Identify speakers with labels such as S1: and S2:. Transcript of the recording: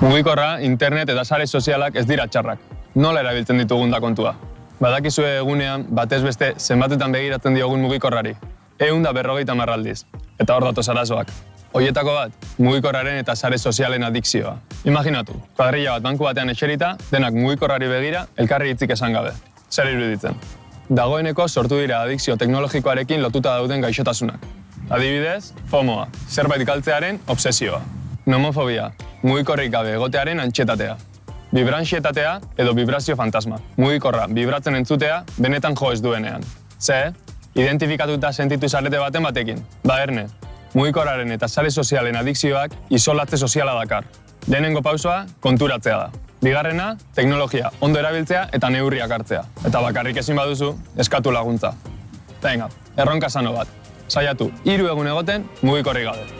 S1: Mugikorra, internet eta sare sozialak ez dira txarrak. Nola erabiltzen ditugun da kontua. Badakizue egunean, batez beste, zenbatetan begiratzen diogun mugikorrari. 150 aldiz. Eta hor datoz arazoak. Hoietako bat, mugikorraren eta sare sozialen adikzioa. Imaginatu, kuadrilla bat banku batean eserita, denak mugikorrari begira, elkarri hitzik esan gabe. Zer iruditzen? Dagoeneko sortu dira adikzio teknologikoarekin lotuta dauden gaixotasunak. Adibidez, FOMOa, zerbait galtzearen obsesioa. Nomofobia, mugikorrik gabe egotearen antxetatea. Vibranxietatea edo vibrazio fantasma. Mugikorra vibratzen entzutea benetan jo ez duenean. Ze, identifikatuta sentitu zarete baten batekin. Ba erne, mugikorraren eta sare sozialen adikzioak isolatze soziala dakar. Lehenengo pausoa konturatzea da. Bigarrena, teknologia ondo erabiltzea eta neurriak hartzea. Eta bakarrik ezin baduzu, eskatu laguntza. Venga, erronka sano bat. Saiatu 3 egun egoten mugikorrik gabe.